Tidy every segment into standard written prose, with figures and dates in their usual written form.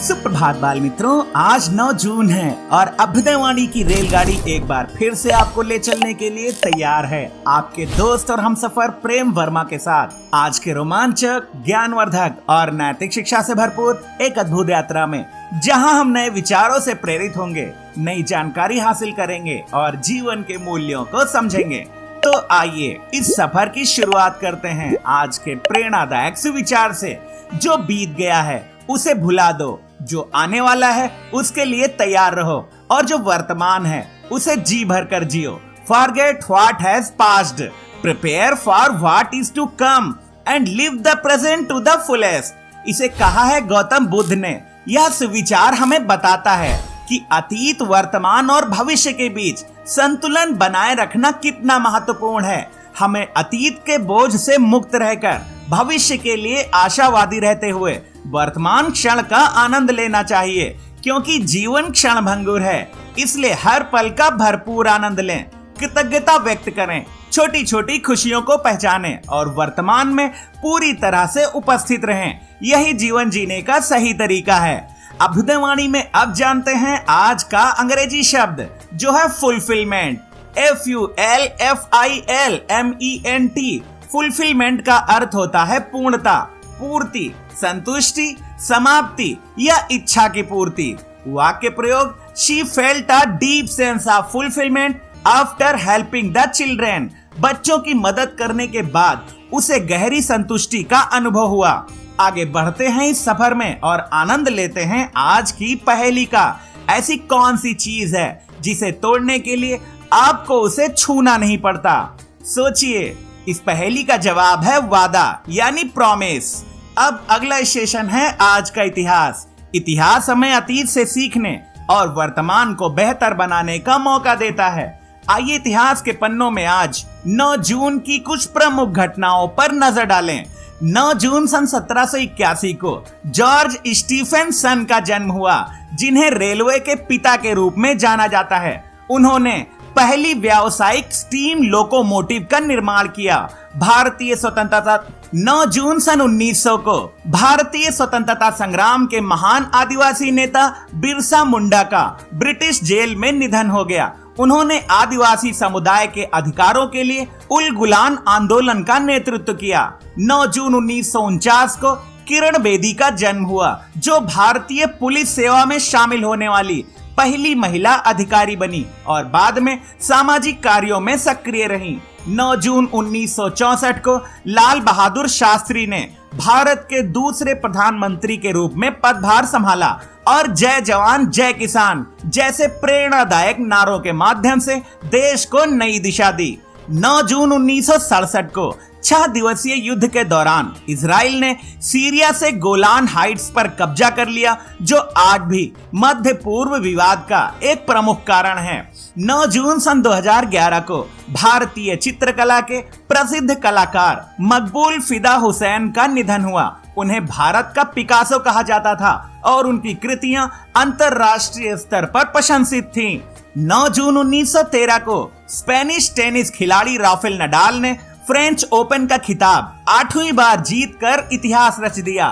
सुप्रभात बाल मित्रों, आज 9 जून है और अभ्युदयवाणी की रेलगाड़ी एक बार फिर से आपको ले चलने के लिए तैयार है। आपके दोस्त और हमसफर प्रेम वर्मा के साथ आज के रोमांचक, ज्ञानवर्धक और नैतिक शिक्षा से भरपूर एक अद्भुत यात्रा में, जहां हम नए विचारों से प्रेरित होंगे, नई जानकारी हासिल करेंगे और जीवन के मूल्यों को समझेंगे। तो आइए इस सफर की शुरुआत करते हैं आज के प्रेरणादायक सुविचार से। जो बीत गया है उसे भुला दो, जो आने वाला है उसके लिए तैयार रहो और जो वर्तमान है उसे जी भर कर जियो। Forget what has passed, prepare for what is to come and live the present to the fullest। इसे कहा है गौतम बुद्ध ने। यह सुविचार हमें बताता है कि अतीत, वर्तमान और भविष्य के बीच संतुलन बनाए रखना कितना महत्वपूर्ण है। हमें अतीत के बोझ से मुक्त रहकर भविष्य के लिए आशावादी रहते हुए वर्तमान क्षण का आनंद लेना चाहिए, क्योंकि जीवन क्षण भंगुर है। इसलिए हर पल का भरपूर आनंद लें, कृतज्ञता व्यक्त करें, छोटी छोटी खुशियों को पहचानें और वर्तमान में पूरी तरह से उपस्थित रहें। यही जीवन जीने का सही तरीका है। अभ्युदयवाणी में अब जानते हैं आज का अंग्रेजी शब्द, जो है फुलफिलमेंट। FULFILMENT। फुलफिलमेंट का अर्थ होता है पूर्णता, पूर्ति, संतुष्टि, समाप्ति या इच्छा की पूर्ति। वाक्य प्रयोग, she felt a deep sense of fulfilment after helping the children. बच्चों की मदद करने के बाद उसे गहरी संतुष्टि का अनुभव हुआ। आगे बढ़ते हैं इस सफर में और आनंद लेते हैं आज की पहेली का। ऐसी कौन सी चीज है जिसे तोड़ने के लिए आपको उसे छूना नहीं पड़ता? सोचिए। इस पहेली का जवाब है वादा, यानी प्रॉमिस। अब अगला स्टेशन है आज का इतिहास। इतिहास हमें अतीत से सीखने और वर्तमान को बेहतर बनाने का मौका देता है। आइए इतिहास के पन्नों में आज 9 जून की कुछ प्रमुख घटनाओं पर नजर डालें। 9 जून सन 1781 को जॉर्ज स्टीफेनसन का जन्म हुआ, जिन्हें रेलवे के पिता के रूप में जाना जाता है। उन्होंने पहली व्यावसायिक स्टीम लोकोमोटिव का निर्माण किया। भारतीय स्वतंत्रता 9 जून सन 1900 को भारतीय स्वतंत्रता संग्राम के महान आदिवासी नेता बिरसा मुंडा का ब्रिटिश जेल में निधन हो गया। उन्होंने आदिवासी समुदाय के अधिकारों के लिए उल गुलान आंदोलन का नेतृत्व किया। 9 जून 1949 को किरण बेदी का जन्म हुआ, जो भारतीय पुलिस सेवा में शामिल होने वाली पहली महिला अधिकारी बनी और बाद में सामाजिक कार्यों में सक्रिय रही। 9 जून 1964 को लाल बहादुर शास्त्री ने भारत के दूसरे प्रधानमंत्री के रूप में पदभार संभाला और जय जवान जय किसान जैसे प्रेरणादायक नारों के माध्यम से देश को नई दिशा दी। 9 जून 1967 को 6 दिवसीय युद्ध के दौरान इजराइल ने सीरिया से गोलान हाइट्स पर कब्जा कर लिया, जो आज भी मध्य पूर्व विवाद का एक प्रमुख कारण है। 9 जून सन 2011 को भारतीय चित्रकला के प्रसिद्ध कलाकार मकबूल फिदा हुसैन का निधन हुआ। उन्हें भारत का पिकासो कहा जाता था और उनकी कृतियां अंतरराष्ट्रीय स्तर पर प्रशंसित थीं। 9 जून 1913 को स्पेनिश टेनिस खिलाड़ी राफेल नडाल ने फ्रेंच ओपन का खिताब 8वीं बार जीतकर इतिहास रच दिया।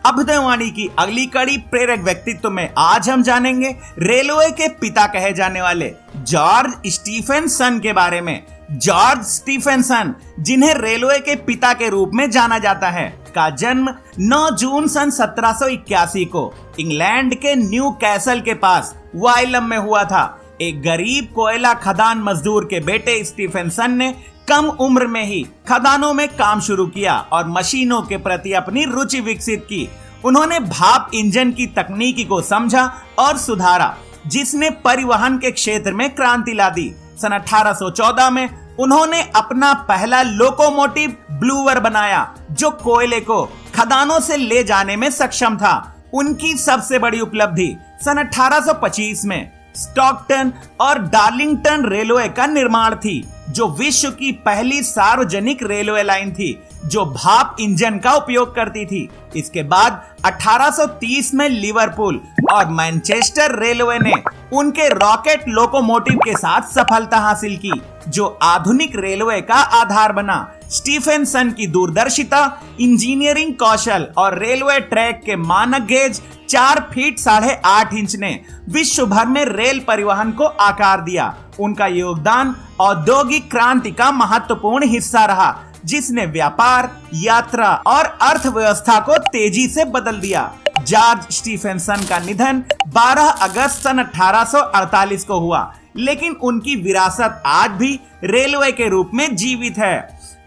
अभ्युदयवाणी की अगली कड़ी प्रेरक व्यक्तित्व में आज हम जानेंगे रेलवे के पिता कहे जाने वाले जॉर्ज स्टीफेनसन के बारे में। जॉर्ज स्टीफेनसन, जिन्हें रेलवे के पिता के रूप में जाना जाता है, का जन्म 9 जून सन 1781 को इंग्लैंड के न्यू कैसल के पास वाइलम में हुआ था। एक गरीब कोयला खदान मजदूर के बेटे स्टीफेनसन ने कम उम्र में ही खदानों में काम शुरू किया और मशीनों के प्रति अपनी रुचि विकसित की। उन्होंने भाप इंजन की तकनीकी को समझा और सुधारा, जिसने परिवहन के क्षेत्र में क्रांति ला दी। सन 1814 में उन्होंने अपना पहला लोकोमोटिव ब्लूवर बनाया, जो कोयले को खदानों से ले जाने में सक्षम था। उनकी सबसे बड़ी उपलब्धि सन 1825 में स्टॉकटन और डार्लिंगटन रेलवे का निर्माण थी, जो विश्व की पहली सार्वजनिक रेलवे लाइन थी जो भाप इंजन का उपयोग करती थी। इसके बाद 1830 में लिवरपूल और मैनचेस्टर रेलवे ने उनके रॉकेट लोकोमोटिव के साथ सफलता हासिल की, जो आधुनिक रेलवे का आधार बना। स्टीफेंसन की दूरदर्शिता, इंजीनियरिंग कौशल और रेलवे ट्रैक के मानक गेज 4 फीट 8.5 इंच ने विश्व भर में रेल परिवहन को आकार दिया। उनका योगदान औद्योगिक क्रांति का महत्वपूर्ण हिस्सा रहा, जिसने व्यापार, यात्रा और अर्थव्यवस्था को तेजी से बदल दिया। जॉर्ज स्टीफेंसन का निधन 12 अगस्त सन 1848 को हुआ, लेकिन उनकी विरासत आज भी रेलवे के रूप में जीवित है।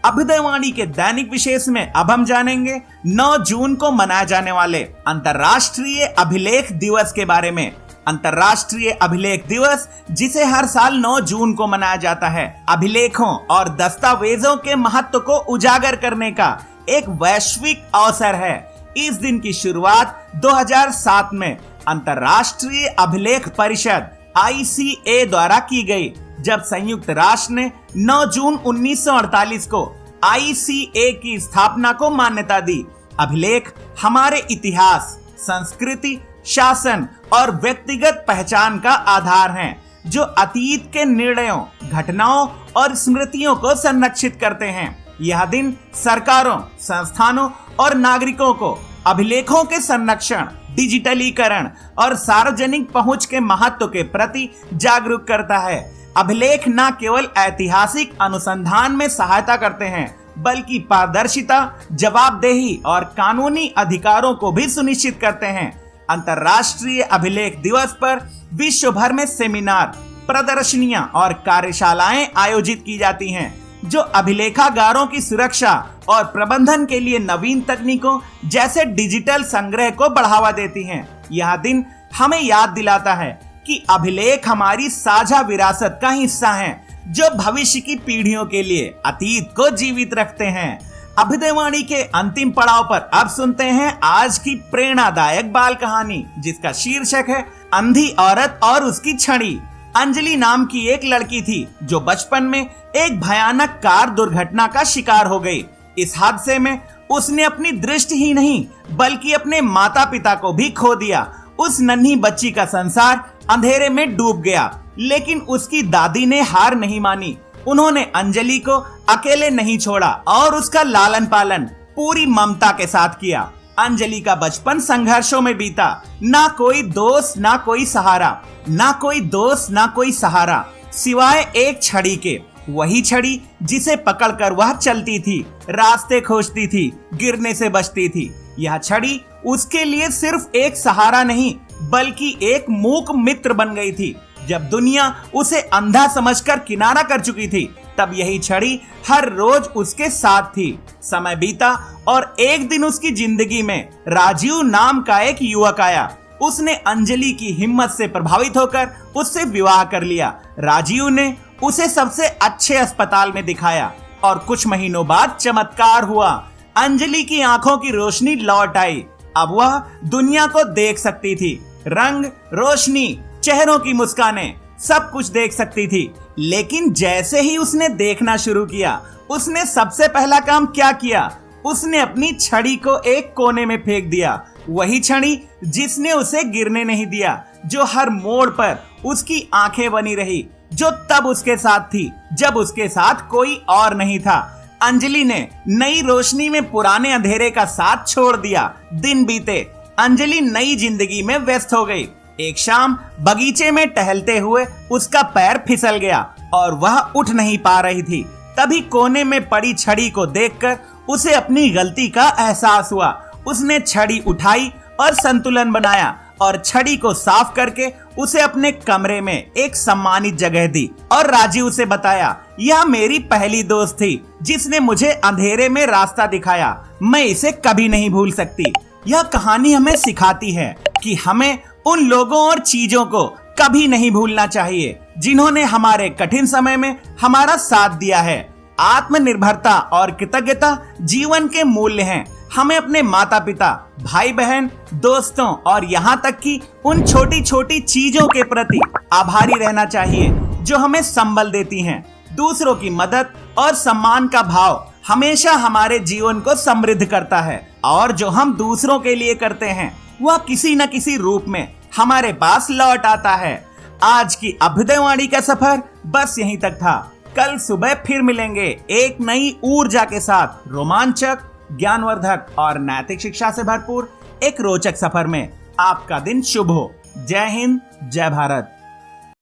अभ्युदयवाणी के दैनिक विशेष में अब हम जानेंगे 9 जून को मनाए जाने वाले अंतर्राष्ट्रीय अभिलेख दिवस के बारे में। अंतर्राष्ट्रीय अभिलेख दिवस, जिसे हर साल 9 जून को मनाया जाता है, अभिलेखों और दस्तावेजों के महत्व को उजागर करने का एक वैश्विक अवसर है। इस दिन की शुरुआत 2007 में अंतर्राष्ट्रीय अभिलेख परिषद ICA द्वारा की गई, जब संयुक्त राष्ट्र ने 9 जून 1948 को ICA की स्थापना को मान्यता दी। अभिलेख हमारे इतिहास, संस्कृति, शासन और व्यक्तिगत पहचान का आधार हैं, जो अतीत के निर्णयों, घटनाओं और स्मृतियों को संरक्षित करते हैं। यह दिन सरकारों, संस्थानों और नागरिकों को अभिलेखों के संरक्षण, डिजिटलीकरण और सार्वजनिक पहुंच के महत्व के प्रति जागरूक करता है। अभिलेख न केवल ऐतिहासिक अनुसंधान में सहायता करते हैं, बल्कि पारदर्शिता, जवाबदेही और कानूनी अधिकारों को भी सुनिश्चित करते हैं। अंतर्राष्ट्रीय अभिलेख दिवस पर विश्व भर में सेमिनार, प्रदर्शनियां और कार्यशालाएं आयोजित की जाती हैं, जो अभिलेखागारों की सुरक्षा और प्रबंधन के लिए नवीन तकनीकों जैसे डिजिटल संग्रह को बढ़ावा देती हैं। यह दिन हमें याद दिलाता है कि अभिलेख हमारी साझा विरासत का हिस्सा हैं, जो भविष्य की पीढ़ियों के लिए अतीत को जीवित रखते हैं। अभ्युदयवाणी के अंतिम पड़ाव पर अब सुनते हैं आज की प्रेरणादायक बाल कहानी, जिसका शीर्षक है अंधी औरत और उसकी छड़ी। अंजलि नाम की एक लड़की थी, जो बचपन में एक भयानक कार दुर्घटना का शिकार हो गई। इस हादसे में उसने अपनी दृष्टि ही नहीं, बल्कि अपने माता पिता को भी खो दिया। उस नन्ही बच्ची का संसार अंधेरे में डूब गया, लेकिन उसकी दादी ने हार नहीं मानी। उन्होंने अंजलि को अकेले नहीं छोड़ा और उसका लालन पालन पूरी ममता के साथ किया। अंजलि का बचपन संघर्षों में बीता। ना कोई दोस्त, ना कोई सहारा, ना कोई दोस्त, ना कोई सहारा, सिवाय एक छड़ी के। वही छड़ी जिसे पकड़कर वह चलती थी, रास्ते खोजती थी, गिरने से बचती थी। यह छड़ी उसके लिए सिर्फ एक सहारा नहीं, बल्कि एक मूक मित्र बन गई थी। जब दुनिया उसे अंधा समझकर किनारा कर चुकी थी, तब यही छड़ी हर रोज उसके साथ थी। समय बीता और एक दिन उसकी जिंदगी में राजीव नाम का एक युवक आया। उसने अंजलि की हिम्मत से प्रभावित होकर उससे विवाह कर लिया। राजीव ने उसे सबसे अच्छे अस्पताल में दिखाया और कुछ महीनों बाद चमत्कार हुआ। अंजलि की आंखों की रोशनी लौट आई। अब वह दुनिया को देख सकती थी। रंग, रोशनी, चेहरों की मुस्कानें, सब कुछ देख सकती थी। लेकिन जैसे ही उसने देखना शुरू किया, उसने सबसे पहला काम क्या किया? उसने अपनी छड़ी को एक कोने में फेंक दिया। वही छड़ी जिसने उसे गिरने नहीं दिया, जो हर मोड़ पर उसकी आंखें बनी रही, जो तब उसके साथ थी जब उसके साथ कोई और नहीं था। अंजलि ने नई रोशनी में पुराने अंधेरे का साथ छोड़ दिया। दिन बीते, अंजलि नई जिंदगी में व्यस्त हो गई। एक शाम बगीचे में टहलते हुए उसका पैर फिसल गया और वह उठ नहीं पा रही थी। तभी कोने में पड़ी छड़ी को देखकर उसे अपनी गलती का एहसास हुआ। उसने छड़ी उठाई और संतुलन बनाया और छड़ी को साफ करके उसे अपने कमरे में एक सम्मानित जगह दी और राजीव से बताया, यह मेरी पहली दोस्त थी जिसने मुझे अंधेरे में रास्ता दिखाया। मैं इसे कभी नहीं भूल सकती। यह कहानी हमें सिखाती है कि हमें उन लोगों और चीजों को कभी नहीं भूलना चाहिए जिन्होंने हमारे कठिन समय में हमारा साथ दिया है। आत्मनिर्भरता और कृतज्ञता जीवन के मूल्य हैं। हमें अपने माता पिता, भाई बहन, दोस्तों और यहाँ तक कि उन छोटी छोटी चीजों के प्रति आभारी रहना चाहिए जो हमें संबल देती हैं। दूसरों की मदद और सम्मान का भाव हमेशा हमारे जीवन को समृद्ध करता है और जो हम दूसरों के लिए करते हैं वह किसी न किसी रूप में हमारे पास लौट आता है। आज की अभ्युदयवाणी का सफर बस यहीं तक था। कल सुबह फिर मिलेंगे एक नई ऊर्जा के साथ, रोमांचक, ज्ञानवर्धक और नैतिक शिक्षा से भरपूर एक रोचक सफर में। आपका दिन शुभ हो। जय हिंद, जय भारत।